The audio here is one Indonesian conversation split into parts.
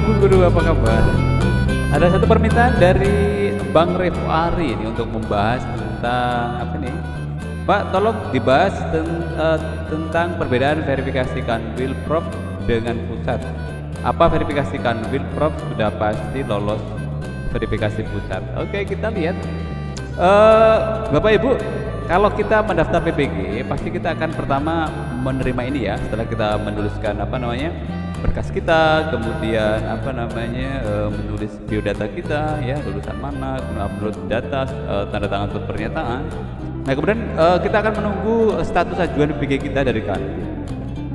Ibu Guru, apa kabar? Ada satu permintaan dari Bang Revo Ari ini untuk membahas tentang apa nih? Pak, tolong dibahas tentang perbedaan verifikasi Kanwil Prof dengan pusat. Apa verifikasi Kanwil Prof sudah pasti lolos verifikasi pusat? Oke, kita lihat. Bapak Ibu, kalau kita mendaftar PPG, pasti kita akan pertama menerima ini ya. Setelah kita menuliskan berkas kita, kemudian menulis biodata kita ya, lulusan mana, kemudian upload data, tanda tangan surat pernyataan. Nah, kemudian kita akan menunggu status ajuan PPG kita dari Kanwil.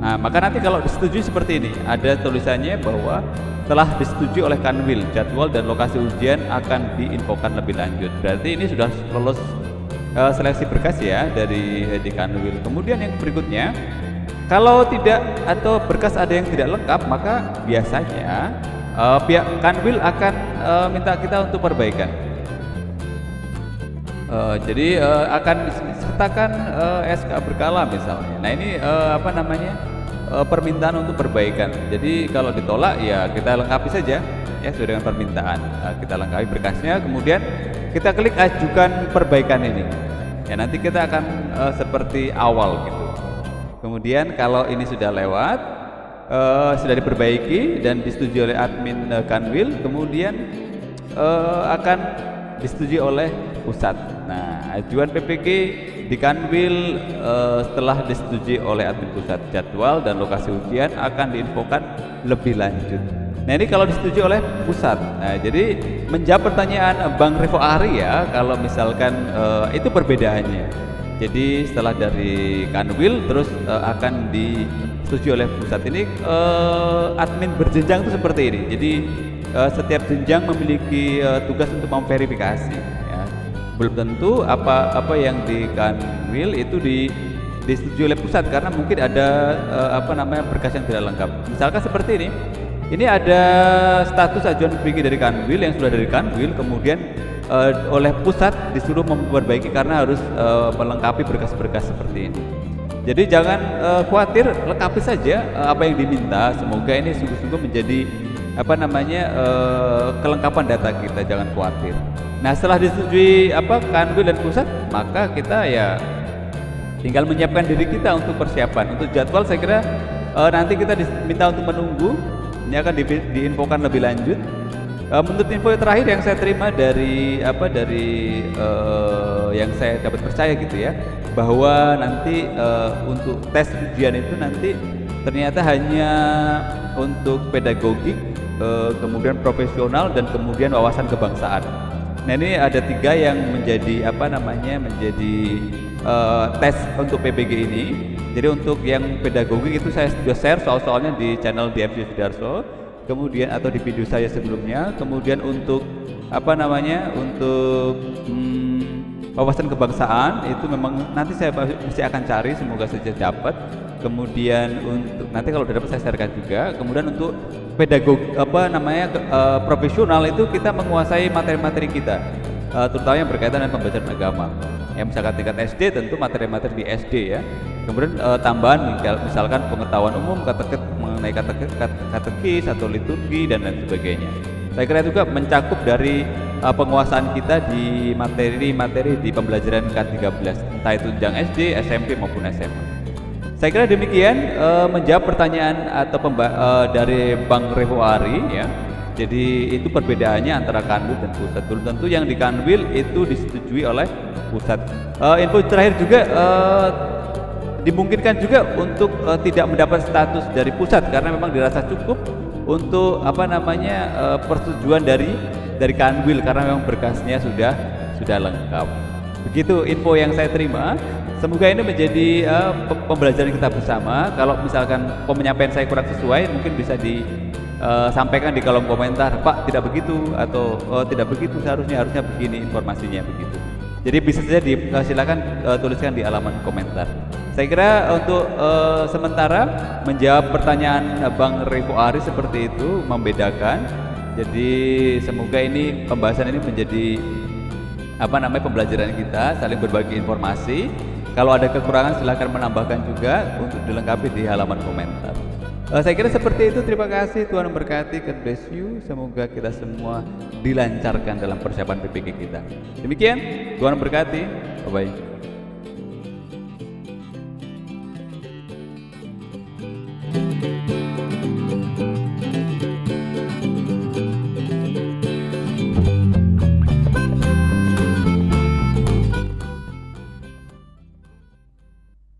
Nah, maka nanti kalau disetujui seperti ini, ada tulisannya bahwa telah disetujui oleh Kanwil, jadwal dan lokasi ujian akan diinfokan lebih lanjut. Berarti ini sudah lolos seleksi berkas ya dari di Kanwil. Kemudian yang berikutnya, kalau tidak atau berkas ada yang tidak lengkap, maka biasanya pihak Kanwil akan minta kita untuk perbaikan. Jadi akan sertakan SK berkala misalnya. Nah, ini permintaan untuk perbaikan. Jadi kalau ditolak ya kita lengkapi saja ya sesuai dengan permintaan. Kita lengkapi berkasnya, kemudian kita klik ajukan perbaikan ini. Ya, nanti kita akan seperti awal gitu. Kemudian kalau ini sudah lewat, sudah diperbaiki dan disetujui oleh admin Kanwil, kemudian akan disetujui oleh pusat. Nah, ajuan PPG di Kanwil setelah disetujui oleh admin pusat, jadwal dan lokasi ujian akan diinfokan lebih lanjut. Nah, ini kalau disetujui oleh pusat. Nah, jadi menjawab pertanyaan Bang Revo Ari ya, kalau misalkan itu perbedaannya. Jadi setelah dari Kanwil terus akan disetujui oleh pusat. Ini admin berjenjang itu seperti ini. Jadi setiap jenjang memiliki tugas untuk memverifikasi ya. Belum tentu apa yang di Kanwil itu disetujui oleh pusat, karena mungkin ada berkas yang tidak lengkap. Misalkan seperti ini. Ini ada status ajuan PPG dari Kanwil yang sudah dari Kanwil, kemudian oleh pusat disuruh memperbaiki karena harus melengkapi berkas-berkas seperti ini. Jadi jangan khawatir, lengkapi saja apa yang diminta. Semoga ini sungguh-sungguh menjadi kelengkapan data kita, jangan khawatir. Nah, setelah disetujui Kanwil dan pusat, maka kita ya tinggal menyiapkan diri kita untuk persiapan. Untuk jadwal saya kira nanti kita diminta untuk menunggu. Ini akan diinfokan lebih lanjut. Menurut info terakhir yang saya terima dari yang saya dapat percaya gitu ya, bahwa nanti untuk tes ujian itu nanti ternyata hanya untuk pedagogik, kemudian profesional, dan kemudian wawasan kebangsaan. Nah, ini ada 3 yang menjadi tes untuk PPG ini. Jadi untuk yang pedagogik itu saya sudah share soal-soalnya di channel DMC Sudarso, kemudian atau di video saya sebelumnya. Kemudian untuk wawasan kebangsaan itu memang nanti saya mesti akan cari, semoga saja dapat. Kemudian untuk nanti kalau sudah dapat saya sharekan juga. Kemudian untuk profesional itu kita menguasai materi-materi kita, terutama yang berkaitan dengan pembelajaran agama. Ya, misalkan tingkat SD tentu materi-materi di SD ya. Kemudian tambahan misalkan pengetahuan umum mengenai katekis atau liturgi dan lain sebagainya. Saya kira juga mencakup dari penguasaan kita di materi-materi di pembelajaran K13, entah itu jenjang SD, SMP maupun SMA. Saya kira demikian menjawab pertanyaan atau dari Bang Revo Ari ya. Jadi itu perbedaannya antara Kanwil dan pusat. Belum tentu yang di Kanwil itu disetujui oleh pusat. Info terakhir juga dimungkinkan juga untuk tidak mendapat status dari pusat karena memang dirasa cukup untuk persetujuan dari Kanwil karena memang berkasnya sudah lengkap. Begitu info yang saya terima. Semoga ini menjadi pembelajaran kita bersama. Kalau misalkan penyampaian saya kurang sesuai, mungkin bisa disampaikan di kolom komentar, Pak tidak begitu, atau tidak begitu, harusnya begini informasinya begitu. Jadi bisa saja silakan tuliskan di halaman komentar. Saya kira untuk sementara menjawab pertanyaan Bang Revo Ari seperti itu, membedakan. Jadi semoga ini pembahasan ini menjadi pembelajaran kita, saling berbagi informasi. Kalau ada kekurangan silahkan menambahkan juga untuk dilengkapi di halaman komentar. Saya kira seperti itu. Terima kasih, Tuhan memberkati. God bless you. Semoga kita semua dilancarkan dalam persiapan PPG kita. Demikian, Tuhan memberkati. Bye bye.